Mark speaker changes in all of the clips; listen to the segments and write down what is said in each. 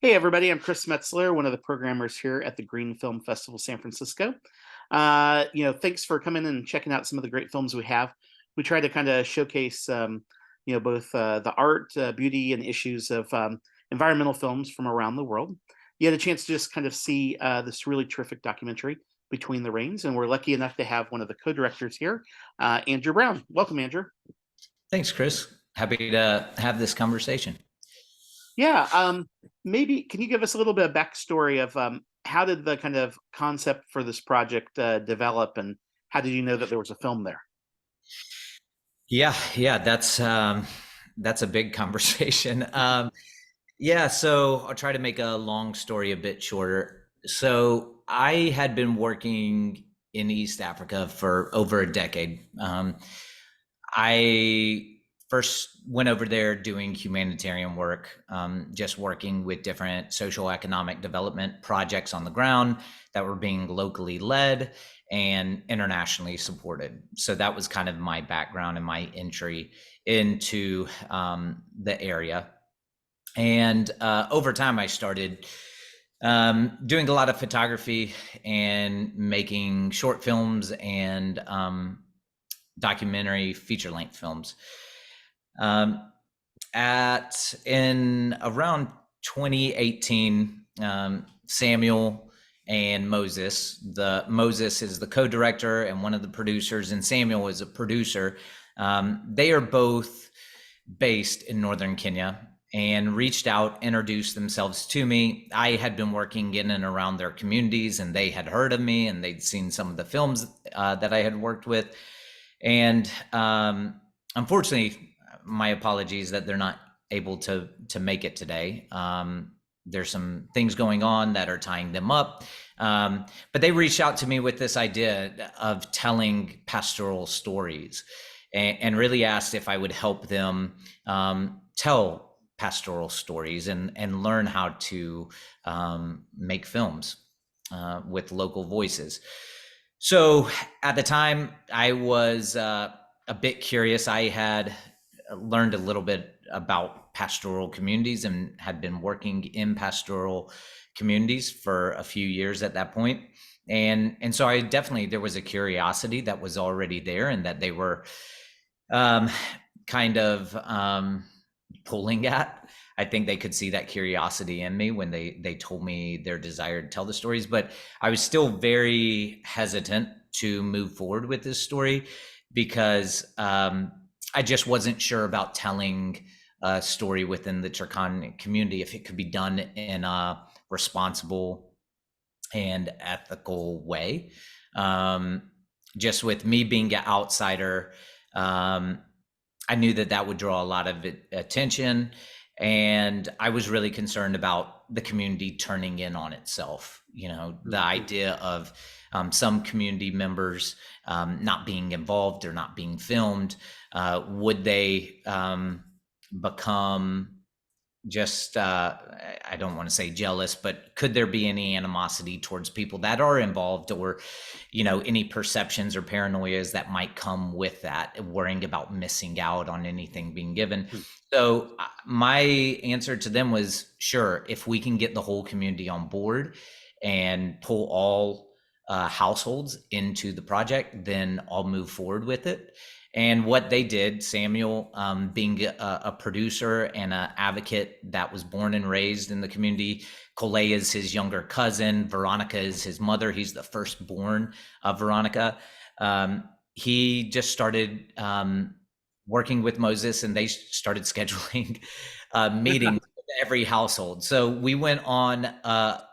Speaker 1: Hey, everybody, I'm Chris Metzler, one of the programmers here at the Green Film Festival San Francisco. Thanks for coming and checking out some of the great films we have. We try to kind of showcase, both the art, beauty, and issues of environmental films from around the world. You had a chance to just kind of see this really terrific documentary, Between the Rains, and we're lucky enough to have one of the co-directors here, Andrew Brown. Welcome, Andrew.
Speaker 2: Thanks, Chris. Happy to have this conversation.
Speaker 1: Yeah, maybe can you give us a little bit of backstory of how did the kind of concept for this project develop, and how did you know that there was a film there?
Speaker 2: Yeah, that's a big conversation. Yeah, so I'll try to make a long story a bit shorter. So I had been working in East Africa for over a decade. I first went over there doing humanitarian work, just working with different social economic development projects on the ground that were being locally led and internationally supported. So that was kind of my background and my entry into the area. And over time, I started doing a lot of photography and making short films and documentary feature length films. Um, at in around 2018, Samuel and Moses. The Moses is the co-director and one of the producers, and Samuel is a producer. They are both based in northern Kenya and reached out, introduced themselves to me. I had been working in and around their communities, and they had heard of me, and they'd seen some of the films that I had worked with. And unfortunately, my apologies that they're not able to make it today. There's some things going on that are tying them up. But they reached out to me with this idea of telling pastoral stories, and really asked if I would help them tell pastoral stories and learn how to make films with local voices. So at the time, I was a bit curious. I had learned a little bit about pastoral communities and had been working in pastoral communities for a few years at that point. And so I definitely, there was a curiosity that was already there, and that they were um, kind of pulling at. I think they could see that curiosity in me when they told me their desire to tell the stories, but I was still very hesitant to move forward with this story because I just wasn't sure about telling a story within the Turkana community, if it could be done in a responsible and ethical way. Just with me being an outsider, I knew that that would draw a lot of attention, and I was really concerned about the community turning in on itself. You know, the
Speaker 1: Mhm.
Speaker 2: idea of some community members not being involved or not being filmed. Would they become just I don't want to say jealous, but could there be any animosity towards people that are involved, or any perceptions or paranoias that might come with that, worrying about missing out on anything being given?
Speaker 1: Mhm.
Speaker 2: So my answer to them was, sure, if we can get the whole community on board and pull all households into the project, then I'll move forward with it. And what they did, Samuel, being a producer and an advocate that was born and raised in the community, Colea is his younger cousin, Veronica is his mother. He's the firstborn of Veronica. He just started working with Moses, and they started scheduling meetings with every household. So we went on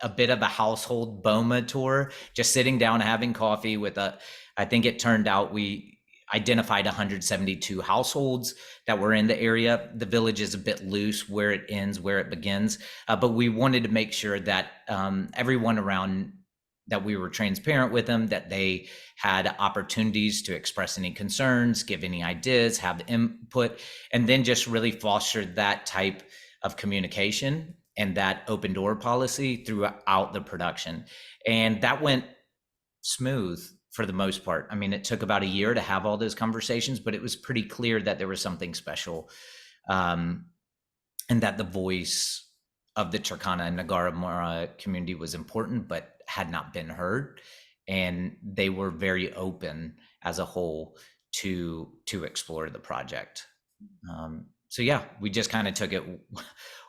Speaker 2: a bit of a household BOMA tour, just sitting down, having coffee with I think it turned out we identified 172 households that were in the area. The village is a bit loose where it ends, where it begins. But we wanted to make sure that everyone around, that we were transparent with them, that they had opportunities to express any concerns, give any ideas, have input, and then just really fostered that type of communication and that open door policy throughout the production. And that went smooth for the most part. I mean, it took about a year to have all those conversations, but it was pretty clear that there was something special, and that the voice of the Turkana and Nagara Mora community was important, but had not been heard. And they were very open as a whole to explore the project. So yeah, we just kind of took it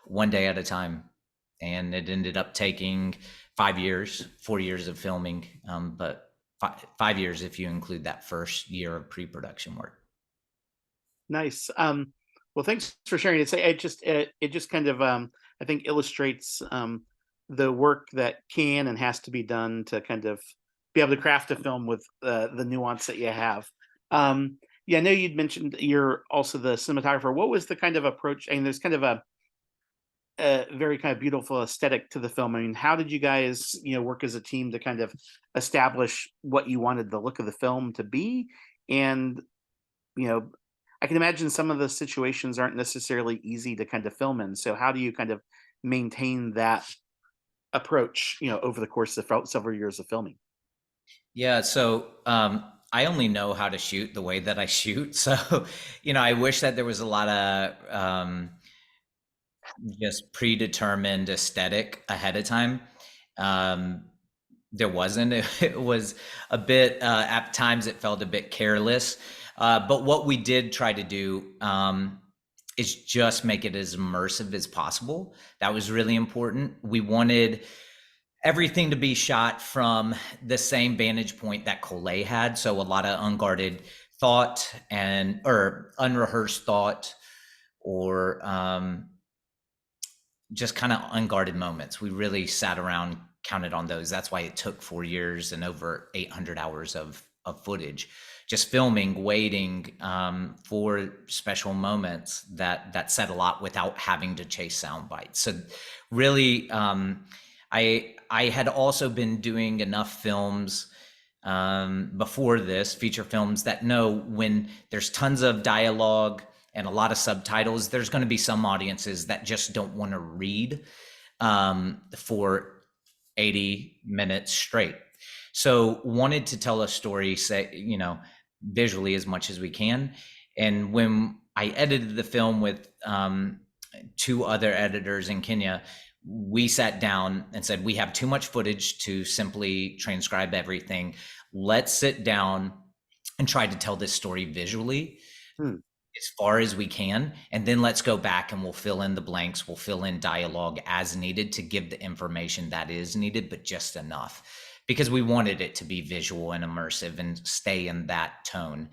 Speaker 2: one day at a time, and it ended up taking 5 years, 4 years of filming, but 5 years if you include that first year of pre-production work.
Speaker 1: Nice. Well, thanks for sharing. It just kind of I think illustrates the work that can and has to be done to kind of be able to craft a film with the nuance that you have. Yeah, I know you'd mentioned you're also the cinematographer. What was the kind of approach? And there's kind of a very kind of beautiful aesthetic to the film. I mean, how did you guys, work as a team to kind of establish what you wanted the look of the film to be? And you know, I can imagine some of the situations aren't necessarily easy to kind of film in. So how do you kind of maintain that approach, over the course of several years of filming?
Speaker 2: Yeah, so I only know how to shoot the way that I shoot. So, I wish that there was a lot of just predetermined aesthetic ahead of time. Um, there wasn't. It was a bit, at times, it felt a bit careless. But what we did try to do is just make it as immersive as possible. That was really important. We wanted everything to be shot from the same vantage point that Collet had. So a lot of unguarded thought or unrehearsed thought, or just kind of unguarded moments. We really sat around, counted on those. That's why it took 4 years and over 800 hours of footage, just filming, waiting for special moments that said a lot without having to chase sound bites. So really, I had also been doing enough films before this, feature films, that know when there's tons of dialogue and a lot of subtitles, there's going to be some audiences that just don't want to read for 80 minutes straight. So wanted to tell a story, visually as much as we can. And when I edited the film with two other editors in Kenya, we sat down and said, we have too much footage to simply transcribe everything. Let's sit down and try to tell this story visually
Speaker 1: Hmm.
Speaker 2: as far as we can. And then let's go back and we'll fill in the blanks. We'll fill in dialogue as needed to give the information that is needed, but just enough, because we wanted it to be visual and immersive and stay in that tone.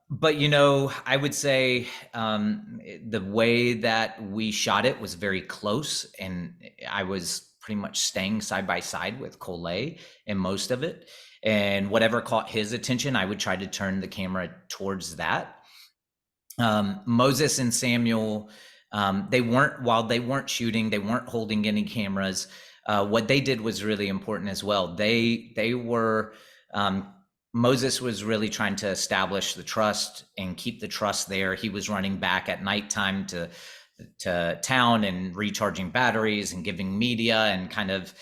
Speaker 2: But I would say the way that we shot it was very close, and I was pretty much staying side by side with Collet in most of it. And whatever caught his attention, I would try to turn the camera towards that. Moses and Samuel, while they weren't shooting, they weren't holding any cameras. What they did was really important as well. They were, Moses was really trying to establish the trust and keep the trust there. He was running back at nighttime to town and recharging batteries and giving media and kind of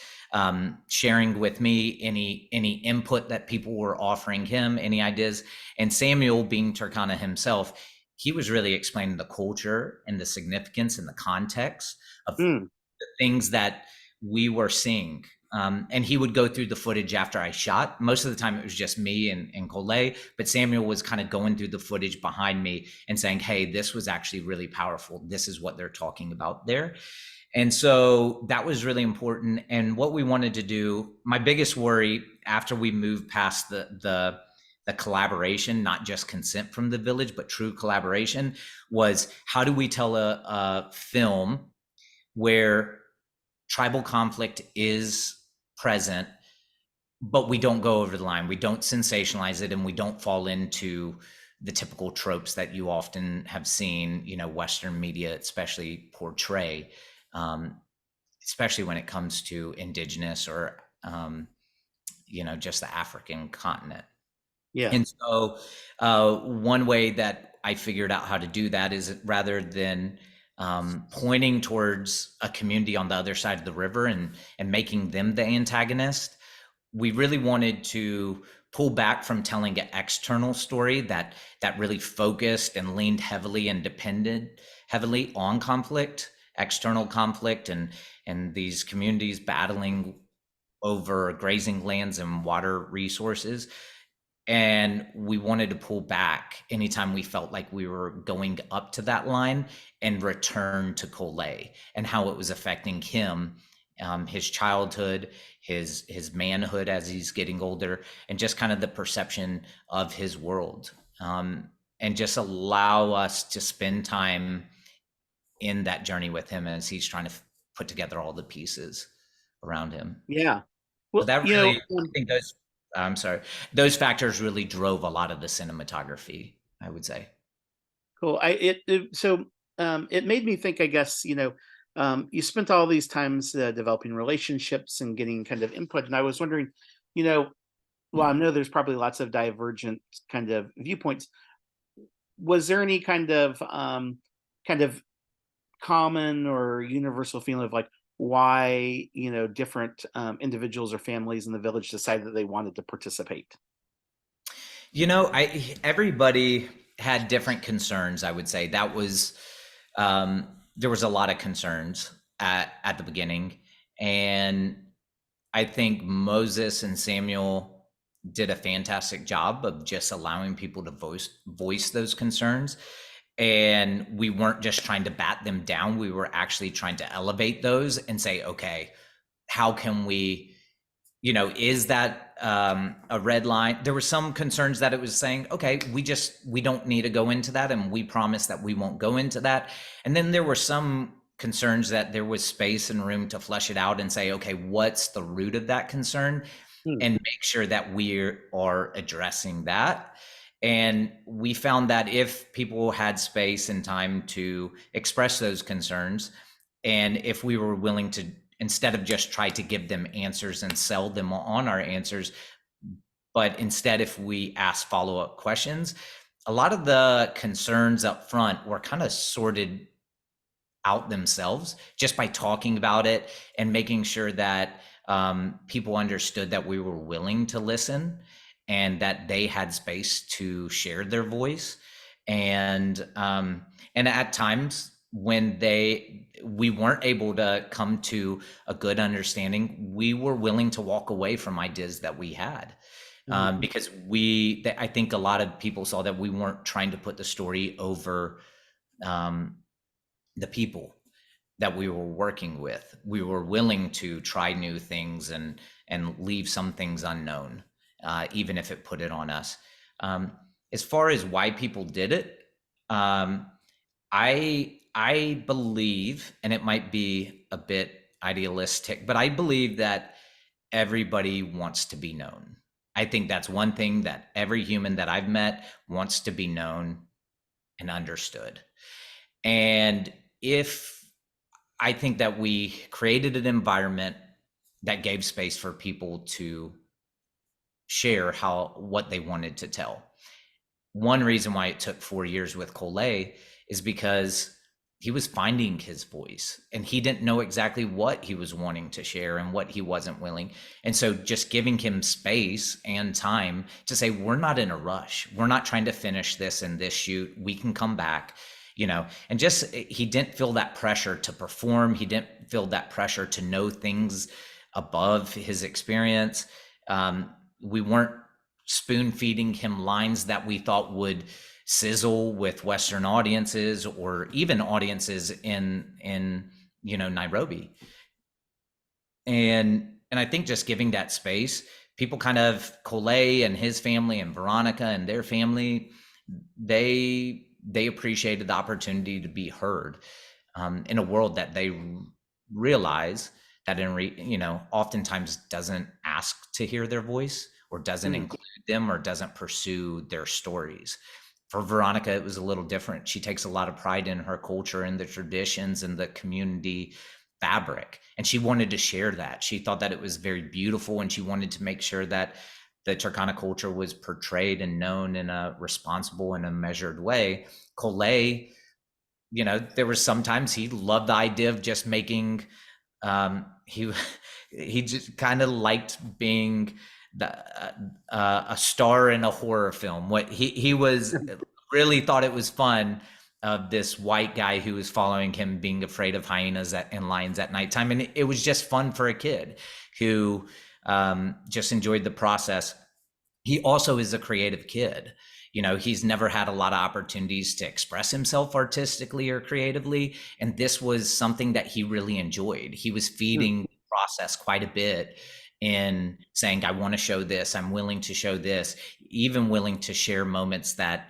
Speaker 2: sharing with me any input that people were offering him, any ideas. And Samuel, being Turkana himself, he was really explaining the culture and the significance and the context of
Speaker 1: Hmm.
Speaker 2: the things that we were seeing. And he would go through the footage after I shot. Most of the time it was just me and Collet, but Samuel was kind of going through the footage behind me and saying, hey, this was actually really powerful. This is what they're talking about there. And so that was really important. And what we wanted to do, my biggest worry after we moved past the collaboration, not just consent from the village, but true collaboration, was how do we tell a film where tribal conflict is present, but we don't go over the line, we don't sensationalize it, and we don't fall into the typical tropes that you often have seen, Western media especially portray, especially when it comes to indigenous or, just the African continent.
Speaker 1: Yeah.
Speaker 2: And so one way that I figured out how to do that is, rather than pointing towards a community on the other side of the river and making them the antagonist, we really wanted to pull back from telling an external story that really focused and leaned heavily and depended heavily on conflict external conflict and these communities battling over grazing lands and water resources. And we wanted to pull back anytime we felt like we were going up to that line and return to Collet and how it was affecting him, his childhood, his manhood as he's getting older, and just kind of the perception of his world. And just allow us to spend time in that journey with him as he's trying to put together all the pieces around him.
Speaker 1: Yeah.
Speaker 2: So
Speaker 1: Well,
Speaker 2: that really, I think those, I'm sorry, those factors really drove a lot of the cinematography, I would say.
Speaker 1: cool. It made me think, I guess, you spent all these times developing relationships and getting kind of input, and I was wondering, you know, well, I know there's probably lots of divergent kind of viewpoints. Was there any kind of common or universal feeling of like why different individuals or families in the village decided that they wanted to participate?
Speaker 2: Everybody had different concerns, I would say. That was there was a lot of concerns at the beginning. And I think Moses and Samuel did a fantastic job of just allowing people to voice those concerns. And we weren't just trying to bat them down. We were actually trying to elevate those and say, okay, how can we, is that a red line? There were some concerns that it was saying, okay, we don't need to go into that, and we promise that we won't go into that. And then there were some concerns that there was space and room to flesh it out and say, okay, what's the root of that concern,
Speaker 1: Hmm.
Speaker 2: and make sure that we are addressing that. And we found that if people had space and time to express those concerns, and if we were willing to, instead of just try to give them answers and sell them on our answers, but instead, if we ask follow-up questions, a lot of the concerns up front were kind of sorted out themselves just by talking about it and making sure that people understood that we were willing to listen and that they had space to share their voice. And at times when we weren't able to come to a good understanding, we were willing to walk away from ideas that we had.
Speaker 1: Mhm.
Speaker 2: Because I think a lot of people saw that we weren't trying to put the story over um, the people that we were working with. We were willing to try new things and leave some things unknown, even if it put it on us. Um, as far as why people did it, um, I believe, and it might be a bit idealistic, but I believe that everybody wants to be known. I think that's one thing that every human that I've met wants to be known and understood. And if I think that we created an environment that gave space for people to share what they wanted to tell. One reason why it took 4 years with Collet is because he was finding his voice and he didn't know exactly what he was wanting to share and what he wasn't willing. And so just giving him space and time to say, we're not in a rush. We're not trying to finish this in this shoot. We can come back, and just he didn't feel that pressure to perform. He didn't feel that pressure to know things above his experience. We weren't spoon feeding him lines that we thought would sizzle with Western audiences or even audiences in Nairobi. And I think just giving that space, people kind of, Collet and his family and Veronica and their family, they appreciated the opportunity to be heard in a world that they realize that oftentimes doesn't ask to hear their voice or doesn't
Speaker 1: Mm.
Speaker 2: include them or doesn't pursue their stories. For Veronica, it was a little different. She takes a lot of pride in her culture and the traditions and the community fabric. And she wanted to share that. She thought that it was very beautiful, and she wanted to make sure that the Turkana culture was portrayed and known in a responsible and a measured way. Collet, there was sometimes he loved the idea of just making, he he just kind of liked being a star in a horror film. What he was really thought it was fun of this white guy who was following him, being afraid of hyenas and lions at nighttime. And it was just fun for a kid who just enjoyed the process. He also is a creative kid. You know, he's never had a lot of opportunities to express himself artistically or creatively. And this was something that he really enjoyed. He was
Speaker 1: Hmm.
Speaker 2: feeding the process quite a bit in saying, I want to show this, I'm willing to show this, even willing to share moments that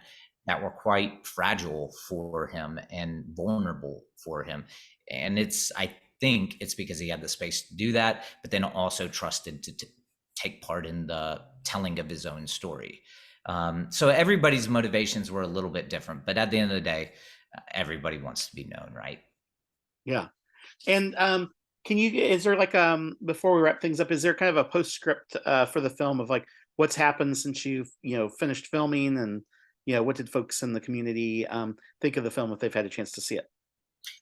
Speaker 2: were quite fragile for him and vulnerable for him. And I think it's because he had the space to do that, but then also trusted to take part in the telling of his own story. So everybody's motivations were a little bit different, but at the end of the day, everybody wants to be known, right?
Speaker 1: Yeah. And can you, is there like, before we wrap things up, is there kind of a postscript for the film of like what's happened since you've, finished filming, and what did folks in the community think of the film if they've had a chance to see it?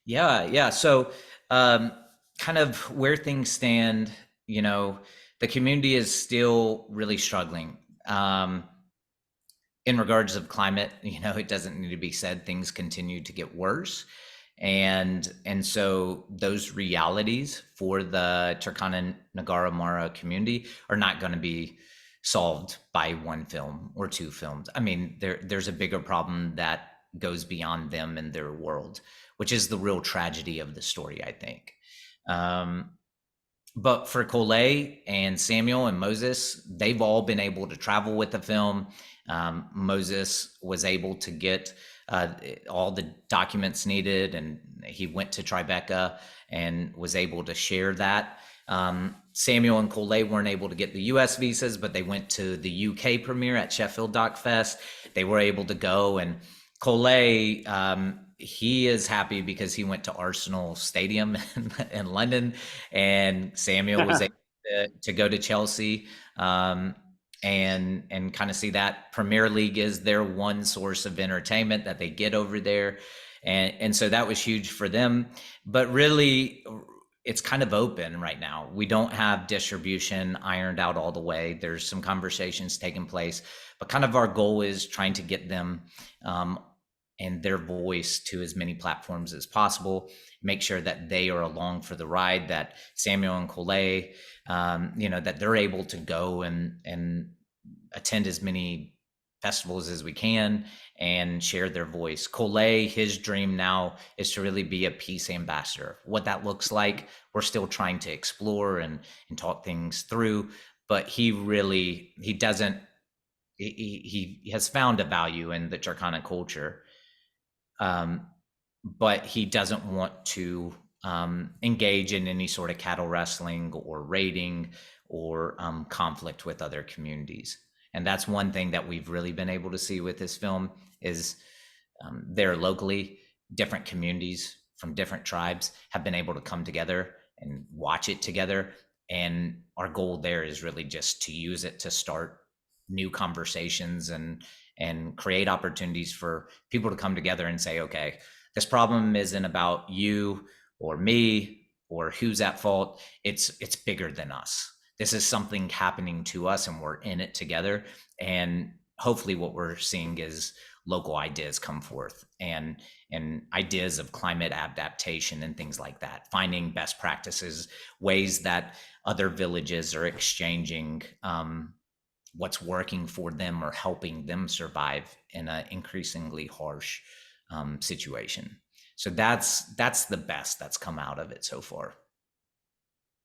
Speaker 2: Yeah, yeah. So, um, kind of where things stand, you know, the community is still really struggling. In regards of climate, it doesn't need to be said, things continue to get worse. And so those realities for the Turkana Nagara Mara community are not going to be solved by one film or two films. I mean, there's a bigger problem that goes beyond them and their world, which is the real tragedy of the story, I think. Um, but for Cole and Samuel and Moses, they've all been able to travel with the film. Moses was able to get all the documents needed, and he went to Tribeca and was able to share that. Samuel and Cole weren't able to get the US visas, but they went to the UK premiere at Sheffield Doc Fest. They were able to go, and Cole, he is happy because he went to Arsenal Stadium in London, and Samuel was able to go to Chelsea, and kind of see that Premier League is their one source of entertainment that they get over there, and so that was huge for them. But really, it's kind of open right now. We don't have distribution ironed out all the way. There's some conversations taking place, but kind of our goal is trying to get them and their voice to as many platforms as possible, make sure that they are along for the ride, that Samuel and Cole, that they're able to go and attend as many festivals as we can and share their voice. Cole, his dream now is to really be a peace ambassador. What that looks like, we're still trying to explore and talk things through, but he has found a value in the Turkana culture, but he doesn't want to engage in any sort of cattle wrestling or raiding or conflict with other communities. And that's one thing that we've really been able to see with this film is there locally, different communities from different tribes have been able to come together and watch it together. And our goal there is really just to use it to start new conversations and create opportunities for people to come together and say, okay, this problem isn't about you or me or who's at fault. It's bigger than us. This is something happening to us and we're in it together. And hopefully what we're seeing is local ideas come forth and ideas of climate adaptation and things like that, finding best practices, ways that other villages are exchanging what's working for them or helping them survive in an increasingly harsh situation. So that's the best that's come out of it so far.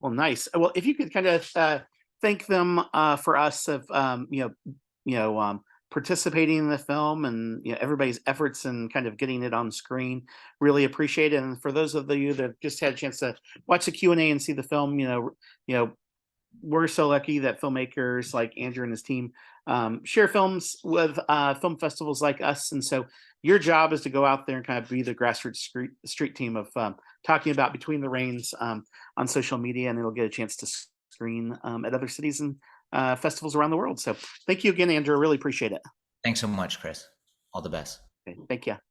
Speaker 1: Well, nice. Well, if you could kind of thank them for us of participating in the film, and everybody's efforts in kind of getting it on screen, really appreciate it. And for those of you that just had a chance to watch the Q&A and see the film, we're so lucky that filmmakers like Andrew and his team share films with film festivals like us. And so your job is to go out there and kind of be the grassroots street team of talking about Between the Rains on social media, and it'll get a chance to screen at other cities and festivals around the world. So thank you again, Andrew. I really appreciate it.
Speaker 2: Thanks so much, Chris. All the best.
Speaker 1: Okay, thank you.